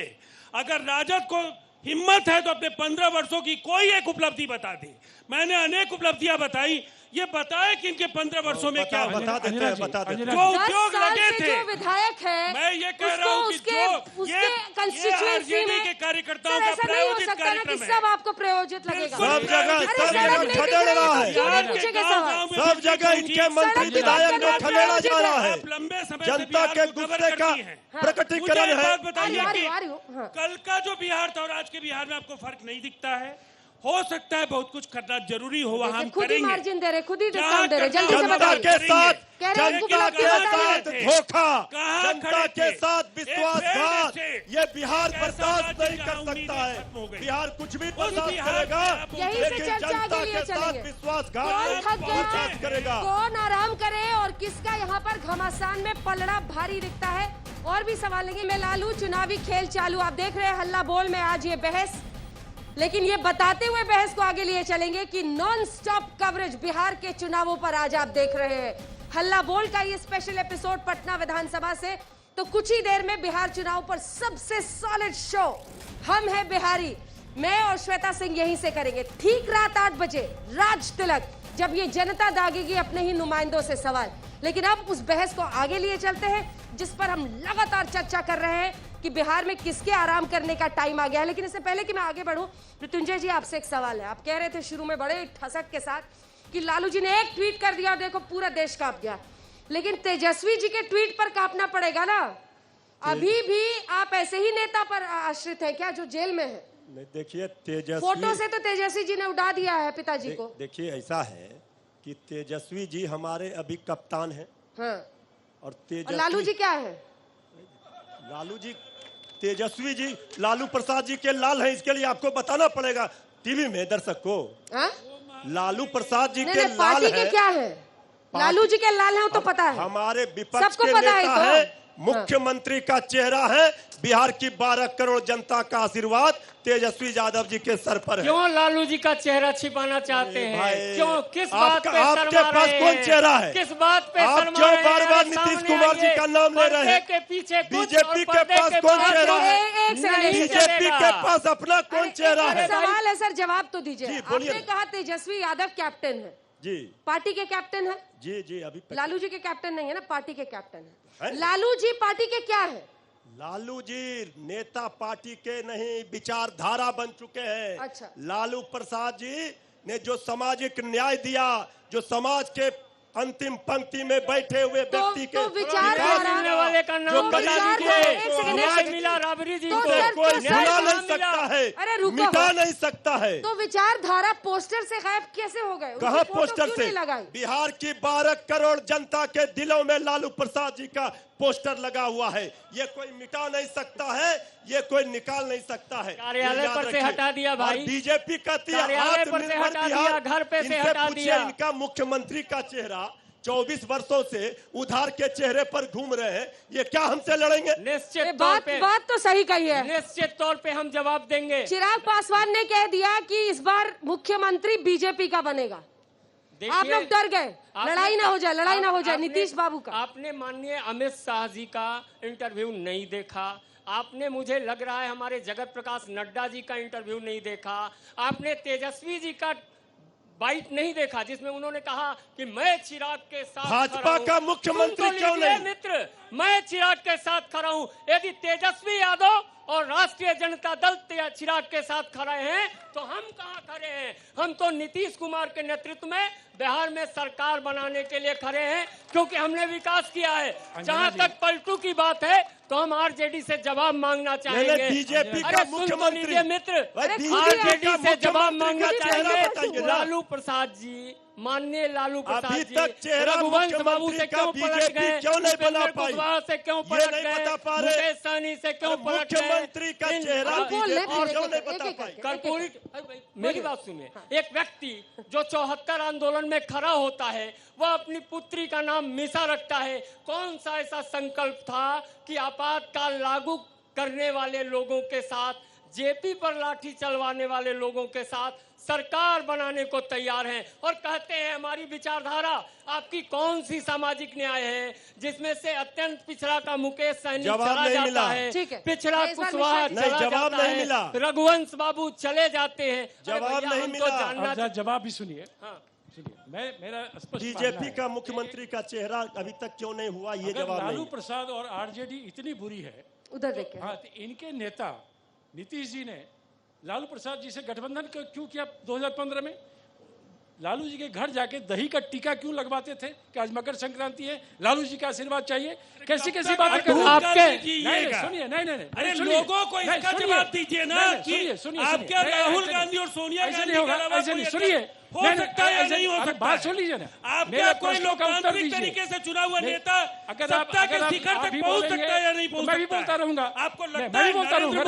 अगर राजद को हिम्मत है तो अपने 15 वर्षों की कोई एक उपलब्धि बता दे। मैंने अनेक उपलब्धियां बताई, ये बताए कि इनके 15 वर्षों में क्या हुआ।
बता देते हैं, बता देते हैं।
जो उद्योग लगे थे,
जो विधायक है,
मैं ये कह रहा हूँ कि जो
उसके कंस्टिट्यूएंसी में
के कार्यकर्ताओं का
ऐसा नहीं हो
प्रायोजित
सकता ना कि
कार्यक्रम है।
सब आपको प्रायोजित लगेगा।
सब जगह खदेड़ रहा है, सब जगह इनके मंत्री विधायक को खदेड़ा जा रहा है।
लंबे समय
जनता के गुस्से का प्रकटीकरण है।
बताइए कि कल का जो बिहार था और आज के बिहार में आपको फर्क नहीं दिखता है? हो सकता है बहुत कुछ करना जरूरी हो, वहाँ हम
खुद ही
करेंगे।
मार्जिन दे रहे, खुद ही डिस्काउंट दे रहे, जल्दी से
जनता
बताइए।
के साथ,
कह रहे हैं
जनता के साथ धोखा, जनता के साथ
एक
विश्वासघात,
से
ये बिहार
कैसा
बर्दाश्त नहीं
राज्य
कर
का उम्मीदें
सकता है।
खत्म हो गई।
बिहार कुछ भी
उस
बर्दाश्त
बिहार
करेगा,
में आप
यहीं से
लेकिन
चर्चा
जनता
के लिए
के साथ
चलेंगे।
विश्वासघात
कौन थक गया,
बर्दाश्त करेगा।
कौन आराम करे और किसका यहाँ पर घमासान में पलड़ा भारी दिखता है, और भी सवाल लेंगे। मैं लालू, चुनावी खेल चालू, आप देख रहे हैं हल्ला बोल में आज ये बहस, लेकिन ये बताते हुए बहस को आगे लिए चलेंगे कि नॉन स्टॉप कवरेज बिहार के चुनावों पर आज आप देख रहे हैं हल्ला बोल का ये स्पेशल एपिसोड पटना विधानसभा से। तो कुछ ही देर में बिहार चुनाव पर सबसे सॉलिड शो हम है बिहारी, मैं और श्वेता सिंह यहीं से करेंगे ठीक रात 8 बजे राज तिलक, जब ये जनता दागेगी अपने ही नुमाइंदों से सवाल। लेकिन अब उस बहस को आगे लिए चलते हैं जिस पर हम लगातार चर्चा कर रहे हैं कि बिहार में किसके आराम करने का टाइम आ गया है। लेकिन इससे पहले कि मैं आगे बढ़ूं, मृत्युंजय जी आपसे एक सवाल है। आप कह रहे थे शुरू में बड़े ठसक के साथ कि लालू जी ने एक ट्वीट कर दिया, देखो पूरा देश कांप गया, लेकिन तेजस्वी जी के ट्वीट पर कांपना पड़ेगा ना। अभी भी आप ऐसे ही नेता पर आश्रित हैं क्या जो जेल में है?
नहीं, देखिए तेजस्वी,
फोटो से तो तेजस्वी जी ने उड़ा दिया है पिताजी को।
देखिए ऐसा है कि तेजस्वी जी हमारे अभी कप्तान हैं।
हाँ।
और तेजस्वी,
लालू जी क्या है?
लालू जी, तेजस्वी जी लालू प्रसाद जी के लाल हैं, इसके लिए आपको बताना पड़ेगा टीवी में दर्शक को।
हा?
लालू प्रसाद जी के लाल
पार्टी के
है।
क्या है? लालू जी के लाल हैं तो पता है,
हमारे विपक्ष
सबको
के
पता है
नेता
तो।
है, मुख्यमंत्री का चेहरा है, बिहार की 12 करोड़ जनता का आशीर्वाद तेजस्वी यादव जी के सर पर है।
क्यों लालू जी का चेहरा छिपाना चाहते हैं? क्यों, किस बात पे
आपके
शर्मा
पास
रहे
कौन
हैं?
चेहरा है?
किस बात पे
आप
शर्मा
क्यों
रहे हैं?
बार-बार
अरे
नीतीश
सामने
कुमार जी
आइए।
का नाम ले रहे हैं?
पर्दे के पीछे कुछ
बीजेपी
और
के
पर्दे
पास
के
कौन
बाहर
चेहरा है?
एक सेकंड,
नहीं
बीजेपी
चलेगा।
के पास अपना कौन चेहरा है?
सवाल है सर, जवाब तो दीजिए।
जी, बोलिए
आपने कहा तेजस्वी यादव कैप्टन है,
जी
पार्टी के कैप्टन है।
जी जी, अभी
लालू जी के कैप्टन नहीं है ना, पार्टी के कैप्टन है।
है?
लालू जी पार्टी के क्या है?
लालू जी नेता पार्टी के नहीं, विचारधारा बन चुके हैं।
अच्छा।
लालू प्रसाद जी ने जो सामाजिक न्याय दिया, जो समाज के अंतिम पंक्ति में बैठे हुए व्यक्ति के
विचारधारा
वाले का
जो
नाम बता
गरीब
दीजिए।
को
न्याय मिला राबड़ी जी को।
कोई भुला नहीं
मिला।
सकता है,
अरे रुको।
मिटा नहीं सकता है।
तो विचारधारा पोस्टर से गायब कैसे हो गए?
कहाँ
उनकी फोटो
पोस्टर
क्यों
से?
नहीं लगाई?
बिहार की 12 करोड़ जनता के दिलों में लालू प्रसाद जी का पोस्टर लगा हुआ है। ये कोई मिटा नहीं सकता है, ये कोई निकाल नहीं सकता है।
कार्यालय पर से हटा दिया भाई।
बीजेपी कहती है
कार्यालय पर से हटा दिया, घर पे से
इनसे
हटा
पूछिए,
दिया।
इनका मुख्यमंत्री का चेहरा 24 वर्षों से उधार के चेहरे पर घूम रहे हैं, ये क्या हमसे लड़ेंगे?
निश्चित तौर पे
बात तो सही कही है।
निश्चित तौर पे हम जवाब देंगे।
चिराग पासवान ने कह दिया कि इस बार मुख्यमंत्री बीजेपी का बनेगा। आप लोग डर गए, लड़ाई ना हो जाए, लड़ाई ना हो जाए नीतीश बाबू का।
आपने माननीय अमित शाह जी का इंटरव्यू नहीं देखा, आपने, मुझे लग रहा है, हमारे जगत प्रकाश नड्डा जी का इंटरव्यू नहीं देखा, आपने तेजस्वी जी का बाइट नहीं देखा जिसमें उन्होंने कहा कि मैं चिराग के साथ
भाजपा का मुख्यमंत्री क्यों नहीं?
मित्र, मैं चिराग के साथ खड़ा हूं। यदि तेजस्वी यादव और राष्ट्रीय जनता दल चिराग के साथ खड़े हैं तो हम कहां खड़े हैं? हम तो नीतीश कुमार के नेतृत्व में बिहार में सरकार बनाने के लिए खड़े हैं, क्योंकि हमने विकास किया है। जहां तक पलटू की बात है तो हम आरजेडी से जवाब मांगना चाहेंगे।
बीजेपी का मुख्यमंत्री
मित्र,
आरजेडी
से जवाब मांगना चाहेंगे।
बताइए।
लालू प्रसाद जी, माननीय लालू प्रसाद
अभी
जी,
तक चेहरा
रघुवंश बाबू
मुख्यमंत्री
से
का
क्यों पलट
बीजेपी
गए?
क्यों नहीं बना
उपेंद्र
पाई?
कुशवाहा से क्यों
ये
पलट
नहीं
गए?
बता पा रहे।
मुकेश सहनी से क्यों पलट गए?
मुख्यमंत्री का चेहरा बीजेपी क्यों नहीं बता पाई?
कर्पूरी, मेरी बात सुनिए। एक व्यक्ति जो 74 आंदोलन में खड़ा होता है, वह अपनी पुत्री का नाम मीसा रखता है। कौन सा ऐसा संकल्प था कि आपातकाल लागू करने वाले लोगों के साथ, जेपी पर लाठी चलवाने वाले लोगों के साथ सरकार बनाने को तैयार हैं और कहते हैं हमारी विचारधारा? आपकी कौन सी सामाजिक न्याय है जिसमें से अत्यंत पिछड़ा का मुकेश सहनी चला जाता है, पिछड़ा कुशवाहा चला जाता है, रघुवंश बाबू चले जाते हैं?
जवाब नहीं मिला।
जवाब भी सुनिए।
हाँ।
सुनिए, मेरा स्पष्ट
बीजेपी
मानना
का
है।
मुख्यमंत्री का चेहरा अभी तक क्यों नहीं हुआ, ये
अगर
जवाब
लालू
नहीं।
प्रसाद और आरजेडी इतनी बुरी है,
उधर देखिए।
हाँ, तो इनके नेता नीतीश जी ने लालू प्रसाद जी से गठबंधन क्यों किया 2015 में? लालू जी के घर जाके दही का टीका क्यों लगवाते थे कि आज मकर संक्रांति है, लालू जी का आशीर्वाद चाहिए? कैसी कैसी बात
आपके
सुनिए, नहीं,
अरे लोगों को इसका जवाब दीजिए ना कि आपके राहुल गांधी और सोनिया गांधी के अलावा
ऐसे नहीं, सुनिए,
हो सकता है या नहीं हो सकता?
बात सुन लीजिए ना,
आपका कोई लोकतांत्रिक तरीके से चुना हुआ नेता सत्ता के शिखर तक पहुंच सकता है या नहीं पहुंच सकता?
मैं भी बोलता रहूंगा,
आपको लगता
मैं
है
भी बोलता रहूंगा।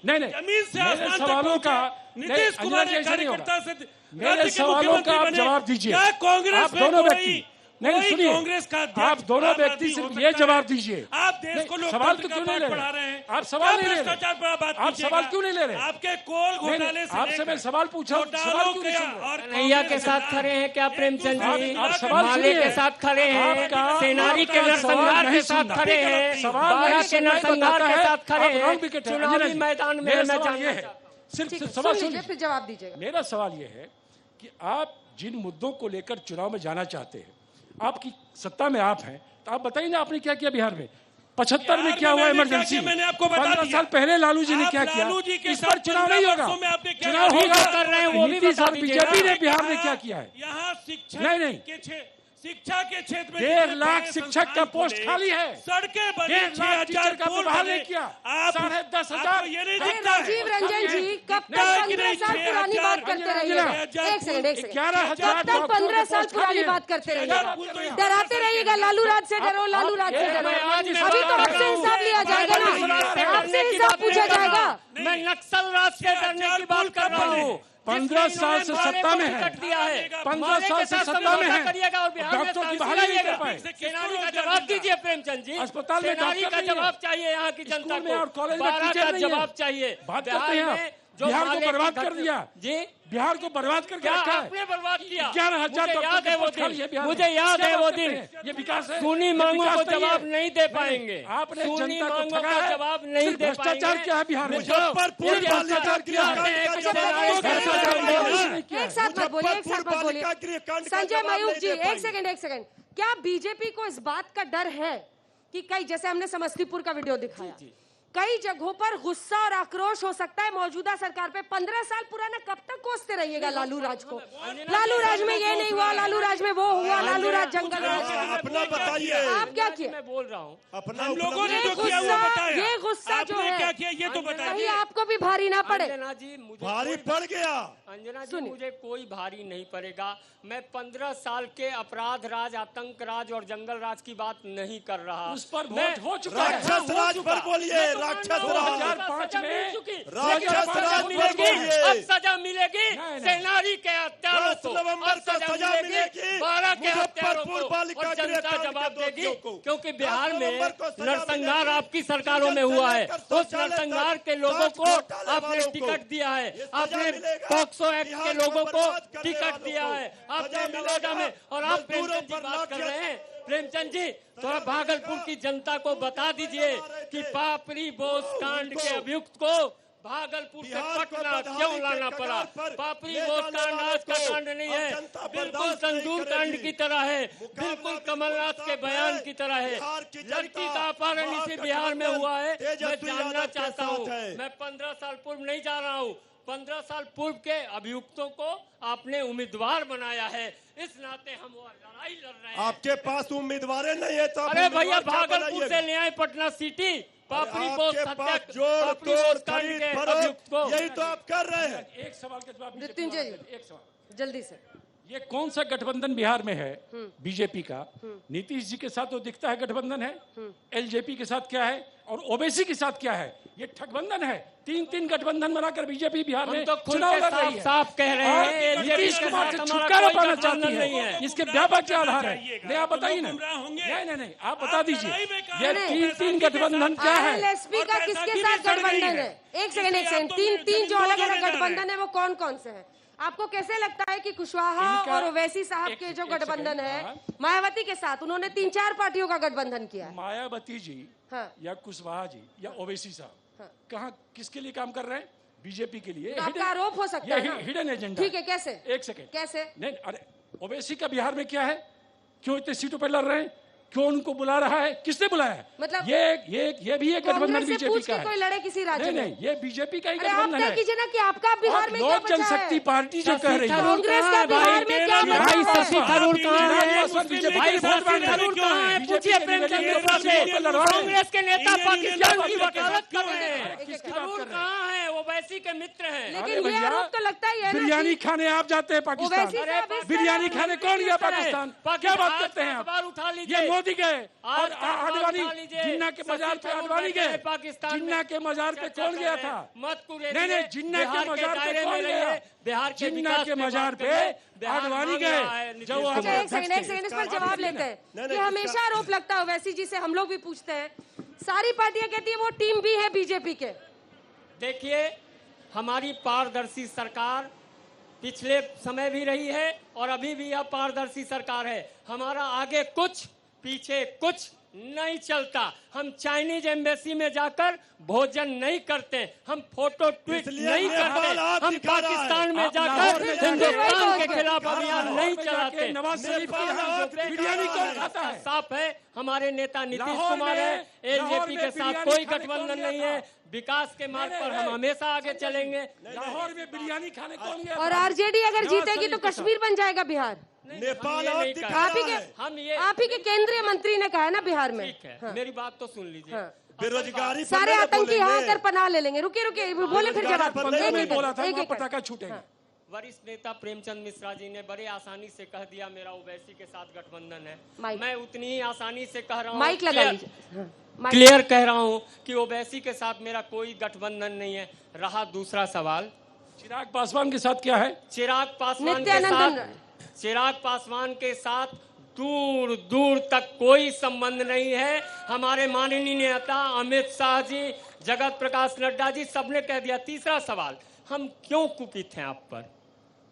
नहीं,
जमीन से आसमान तक
सवालों का
नीतीश कुमार एक कार्यकर्ता से
मेरे सवालों का आप जवाब दीजिए।
क्या कांग्रेस
आप दोनों व्यक्ति नहीं सुनिए,
कांग्रेस का
आप दोनों व्यक्ति सिर्फ ये जवाब दीजिए।
आप देश को
सवाल तो क्यों नहीं ले रहे? आप सवाल नहीं ले रहे, आप सवाल क्यों नहीं ले रहे?
आपके कोल घोटाले से
आपसे मैं सवाल पूछा, सवाल क्यों नहीं सुन रहे?
कन्हैया के साथ खड़े हैं क्या प्रेमचंद जी?
आप सवाल
माले के साथ खड़े हैं, सेनानी के नरसंहार के साथ खड़े हैं, बारह के नरसंहार के साथ खड़े हैं, चुनावी मैदान में मैं जानना चाहता हूं।
सिर्फ सवाल सुन
फिर जवाब दीजिएगा।
मेरा सवाल यह है कि आप जिन मुद्दों को लेकर चुनाव में जाना चाहते हैं, आपकी सत्ता में आप हैं, तो आप बताइए ना आपने क्या किया बिहार में? 75 में क्या हुआ इमरजेंसी?
मैंने आपको बता
15 साल पहले लालू जी ने क्या किया? इस पर चुनाव नहीं होगा, चुनाव होगा
कर रहे हैं वो भी
नीतीश
बता
और
दीजिएगा।
बीजेपी ने बिहार में क्या किया है?
यहाँ शिक्षा के क्षेत्र में
1.5 लाख शिक्षक का पोस्ट खाली है,
सड़कें बनी,
1.5 लाख टीचर का बहाल नहीं किया, 10,500
ये नहीं
अरे
दिखता है?
राजीव रंजन जी कब तक 15 साल पुरानी बात करते रहिएगा? एक सेकंड,
11,000
कब तक 15 साल पुरानी बात करते रहिएगा? डराते रहिएगा, लालू राज से डरो, लालू राज से डरो। अभी तो आपसे हिसाब लिया जाएगा ना, आपसे हिसाब पूछा जाएगा।
मैं नक्सल राज से डरने की बात कर रहा हूँ।
15 साल से सत्ता में है, 15 साल से सत्ता में है, डॉक्टर की बहाली नहीं कर पाए।
सेनानी का जवाब दीजिए प्रेमचंद जी,
अस्पताल में
सेनानी का जवाब चाहिए यहाँ की जनता को,
और कॉलेज में
बारह
टीचर
का
नहीं है।
जवाब चाहिए।
बात करते हैं बिहार को बर्बाद कर दिया
जी,
बिहार को बर्बाद करके
क्या
रखा है।
आपने बर्बाद किया?
11,000
मुझे याद है वो दिन, मुझे याद है वो दिन।
ये विकास है,
सुनी मांगों को जवाब नहीं दे पाएंगे,
आपने
सुनी
जनता को
मांगों
ठगा
का
है।
जवाब नहीं दे पाएंगे।
भ्रष्टाचार क्या है बिहार में?
मुजफ्फरपुर
भ्रष्टाचार किया है।
एक साथ मत बोलिए, एक साथ मत बोलिए। संजय मयूख जी, एक सेकंड, क्या बीजेपी को इस बात का डर है कि कई, जैसे हमने समस्तीपुर का वीडियो दिखाया, कई जगहों पर गुस्सा और आक्रोश हो सकता है मौजूदा सरकार पे? 15 साल पुराना कब तक कोसते रहिएगा लालू राज को? लालू राज में ये नहीं हुआ, लालू राज में वो हुआ, लालू राज जंगल राज।
अपना बताइए,
आप क्या किया?
मैं बोल रहा हूँ
अपना
हम लोगों ने जो किया वो बताया,
ये गुस्सा जो
आपने
है,
क्या किया ये तो
कहीं
बताइए।
आपको भी भारी ना पड़े?
अंजना जी, मुझे
भारी पड़ गया।
अंजना जी, मुझे कोई भारी नहीं पड़ेगा। मैं 15 साल के अपराध राज, आतंक राज और जंगल राज की बात नहीं कर रहा।
उस पर वोट हो चुका है।
राक्षस राज पर बोलिए, राक्षस राज,
2005 में
राक्षस राज पर बोलिए।
अब सजा मिलेगी सेनानी के हत्यारों
10
को,
नवंबर
अब
को सजा मिलेगी
12 के हत्यारों
मुजफ्फरपुर
को,
बालिका
और जनता
गृह
जवाब
कांड के
देगी,
दोषियों को।
क्योंकि बिहार
10
में
नवंबर को सजा
नरसंहार
मिलेगी।
आपकी सरकारों में हुआ है।
सृजन
उस नरसंहार के लोगों को आपने टिकट दिया है, आपने पॉक्सो एक्ट के लोगों को टिकट दिया है, आपने नोएडा में, और आप प्रेमचंद जी बात कर रहे हैं। प्रेमचंद जी, थोड़ा भागलपुर की जनता को बता दीजिए कि पापड़ी बोस कांड के अभियुक्त को भागलपुर से पटना क्यों लाना पड़ा? पापड़ी बोस कांड आज का कांड नहीं है, बिल्कुल संदूर कांड की तरह है, बिल्कुल कमलनाथ के बयान की तरह है। लड़की का अपहरण इसी बिहार में हुआ है। मैं जानना चाहता हूँ, मैं 15 साल पूर्व नहीं जा रहा हूँ, 15 साल पूर्व के अभियुक्तों को आपने उम्मीदवार बनाया है, इस नाते हम वो लड़ाई लड़ रहे हैं।
आपके पास उम्मीदवार नहीं है तो
अरे भैया, भागलपुर से ले आए पटना सिटी, पापड़ी बोस
जोड़ तोड़ खरीद फरोख्त, यही तो आप कर रहे हैं।
एक सवाल का जवाब
मृत्युंजय जी,
एक सवाल
जल्दी से।
ये कौन सा गठबंधन बिहार में है बीजेपी का? नीतीश जी के साथ तो दिखता है गठबंधन है, एलजेपी के साथ क्या है और ओबीसी के साथ क्या है? ये ठगबंधन है। 3 गठबंधन बनाकर बीजेपी बिहार में
तो खुल
चुनाव
के
लड़ रही है।
साफ कह रहे हैं
नीतीश कुमार से छुटकारा पाना चाहती है, इसके व्यापक क्या आधार है? नहीं, आप बताइए ना। नहीं, आप बता दीजिए ये 3 गठबंधन क्या है?
एलएसपी का किसके साथ गठबंधन है? एक सेकंड, तीन जो अलग अलग गठबंधन है वो कौन कौन से है? आपको कैसे लगता है कि कुशवाहा और ओवैसी साहब के जो गठबंधन है मायावती के साथ, उन्होंने 3-4 पार्टियों का गठबंधन किया है?
मायावती जी या कुशवाहा जी या ओवैसी साहब कहाँ किसके लिए काम कर रहे हैं? बीजेपी के लिए।
तो आपका आरोप हो सकता है ना?
Hidden agenda.
ठीक है, कैसे?
एक सेकंड,
कैसे?
नहीं, अरे ओवैसी का बिहार में क्या है? क्यों इतने सीटों पर लड़ रहे हैं? क्यों उनको बुला रहा है? किसने बुलाया है?
मतलब
ये भी एक गठबंधन बीजेपी का है।
कोई लड़े किसी राज्य में?
नहीं, ये बीजेपी का ही
अरे आप
गठबंधन
तय
है।
कीजिए ना कि आपका बिहार में क्या
लोक
बचा है?
जनशक्ति पार्टी जो कह रही है,
कांग्रेस का बिहार में क्या बचा
भाई
है?
शशि थरूर कहाँ है?
बीजेपी
भाई शशि थरूर कहाँ है? पूछिए प्रेमचंद मिश्रा से। कांग्रेस के नेता पाकिस्तान की वकालत कर रहे हैं। थरूर कहाँ है? ओवैसी के मित्र हैं।
लेकिन ये आरोप तो लगता ही है ना
बिरयानी
कि
खाने आप जाते हैं पाकिस्तान।
ओवैसी से अब इस
बिरयानी
तरह
खाने कौन गया पाकिस्तान? क्या बात करते हैं आप?
उठा लीजिए।
ये मोदी गए और आडवाणी
उठा लीजिए।
जिन्ना के मजार पे आडवाणी गए।
पाकिस्तान
जिन्ना के मजार पे कौन गया था?
मत
नहीं, जिन्ना के मजार पे कौन गया?
बिहार के
जिन्ना के मजार पे आडवाणी गए। जो
अच्छा, एक सेकंड इस पर जवाब लेते हैं। ये हमेशा आरोप लगता है ओवैसी जी से, हम लोग भी पूछते हैं। सारी पार्टियां कहती है वो टीम भी है बीजेपी के।
देखिए, हमारी पारदर्शी सरकार पिछले समय भी रही है और अभी भी यह पारदर्शी सरकार है। हमारा आगे कुछ पीछे कुछ नहीं चलता। हम चाइनीज एम्बेसी में जाकर भोजन नहीं करते, हम फोटो ट्वीट नहीं करते, हम पाकिस्तान में जाकर हिंदुस्तान के खिलाफ अभियान नहीं चलाते।
नवाज शरीफ की बिरयानी कौन खाता है?
साफ है, हमारे नेता नीतीश कुमार है। एलजेपी के साथ कोई गठबंधन नहीं है। विकास के मार्ग पर हम हमेशा आगे चलेंगे।
लाहौर में बिरयानी खाने कौन गया?
और आरजेडी अगर जीतेगी तो कश्मीर बन जाएगा बिहार।
नेपाल
हम
आप ही के केंद्रीय मंत्री ने कहा है ना बिहार में।
ठीक है, मेरी बात तो सुन लीजिए।
बेरोजगारी
सारे आतंकी यहाँ आकर पनाह ले लेंगे। रुकिए बोले फिर जवाब।
बोला था पटाखा छूटेगा।
वरिष्ठ नेता प्रेमचंद मिश्रा जी ने बड़े आसानी से कह दिया मेरा ओवैसी के साथ गठबंधन है। मैं उतनी ही आसानी से कह रहा हूँ,
माइक लगा लीजिए।
क्लियर कह रहा हूँ कि ओवैसी के साथ मेरा कोई गठबंधन नहीं है। रहा दूसरा सवाल,
चिराग पासवान के साथ क्या है?
चिराग पासवान के साथ दूर दूर तक कोई संबंध नहीं है। हमारे माननीय नेता अमित शाह जी, जगत प्रकाश नड्डा जी, सबने कह दिया। तीसरा सवाल, हम क्यों कुपित हैं आप पर?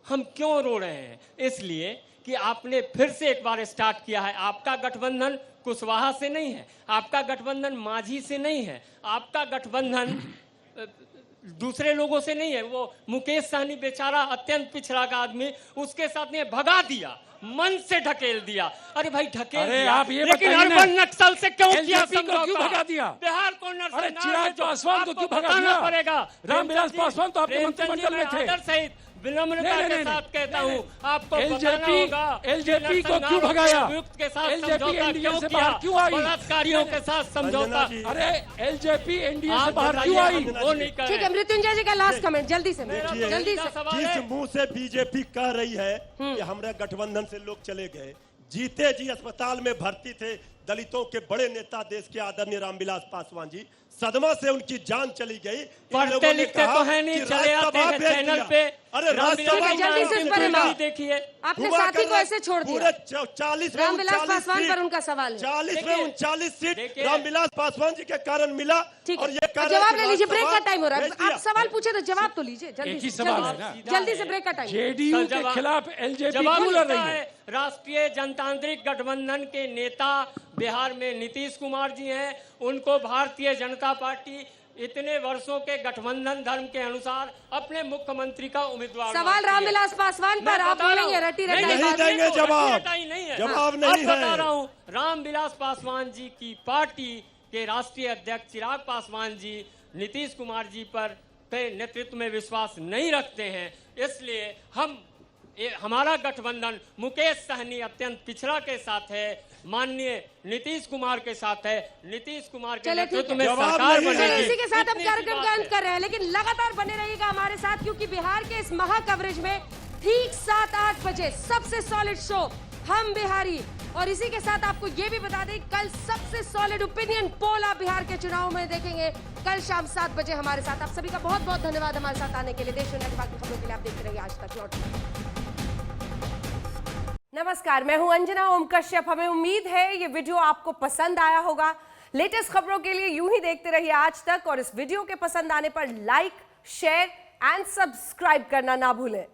हम क्यों रो रहे हैं? इसलिए कि आपने फिर से एक बार स्टार्ट किया है। आपका गठबंधन कुशवाहा से नहीं है, आपका गठबंधन मांझी से नहीं है, आपका गठबंधन दूसरे लोगों से नहीं है। वो मुकेश सहनी बेचारा अत्यंत पिछड़ा का आदमी, उसके साथ ने भगा दिया, मन से ढकेल दिया। अरे भाई ढकेल दिया,
आप ये
लेकिन अर्बन नक्सल से क्यों किया?
क्यों भगा दिया?
बिहार को
अरे चिराग पासवान को क्यों भगा दिया?
पड़ेगा।
रामविलास पासवान तो आपके मंत्रिमंडल में थे।
सहित विनम्रता के साथ कहता हूँ, आपको
एलजेपी को क्यों भगाया?
के साथ
एलजेपी एनडीए से बाहर क्यों आई?
बलात्कारियों के साथ समझौता।
अरे एलजेपी एनडीए से बाहर क्यों आई?
वो नहीं कर।
ठीक है, मृत्युंजय जी का लास्ट कमेंट जल्दी से।
जिस मुंह से बीजेपी कह रही है कि हमारे गठबंधन से लोग चले गए, जीते जी अस्पताल में भर्ती थे दलितों के बड़े नेता देश के आदरणीय रामविलास पासवान जी, सदमा से उनकी जान चली गई।
पढ़ते लिखते तो है नहीं, चले आते हैं चैनल पे।
अरे
जल्दी से इस पर
देखिए,
आपने साथी को ऐसे छोड़ दिया।
40 में
रामविलास पासवान पर उनका सवाल है।
40 में 39 सीट रामविलास पासवान जी के कारण मिला। और ये
जवाब ले लीजिए, ब्रेक का टाइम हो रहा है। आप सवाल पूछे तो जवाब तो लीजिए जल्दी से ब्रेक का टाइम।
जेडीयू के खिलाफ एलजेपी क्यों लड़ रही है?
राष्ट्रीय जनतांत्रिक गठबंधन के नेता बिहार में नीतीश कुमार जी हैं। उनको भारतीय जनता पार्टी इतने वर्षों के गठबंधन धर्म के अनुसार अपने मुख्यमंत्री का उम्मीदवार।
सवाल रामविलास पासवान पर आप बोलेंगे? रटी
नहीं देंगे जवाब, जवाब नहीं है।
बता रहा हूँ, रामविलास पासवान जी की पार्टी के राष्ट्रीय अध्यक्ष चिराग पासवान जी नीतीश कुमार जी पर नेतृत्व में विश्वास नहीं रखते हैं। इसलिए हमारा गठबंधन मुकेश सहनी अत्यंत पिछड़ा के साथ है, माननीय नीतीश कुमार के साथ है। नीतीश कुमार के नेतृत्व में सरकार बनेगी।
इसी के साथ हम कार्यक्रम का अंत कर रहे हैं, लेकिन लगातार बने रहिएगा हमारे साथ, क्योंकि बिहार के इस महा कवरेज में ठीक 7-8 बजे सबसे सॉलिड शो हम बिहारी। और इसी के साथ आपको ये भी बता दें, कल सबसे सॉलिड ओपिनियन पोल आप बिहार के चुनाव में देखेंगे कल शाम 7 बजे हमारे साथ। आप सभी का बहुत बहुत धन्यवाद हमारे साथ आने के लिए। देश दुनिया की बाकी खबरों के लिए आप देखते रहिए आज तक लौट। नमस्कार, मैं हूं अंजना ओम कश्यप। हमें उम्मीद है ये वीडियो आपको पसंद आया होगा। लेटेस्ट खबरों के लिए यूं ही देखते रहिए आज तक, और इस वीडियो के पसंद आने पर लाइक, शेयर एंड सब्सक्राइब करना ना भूलें।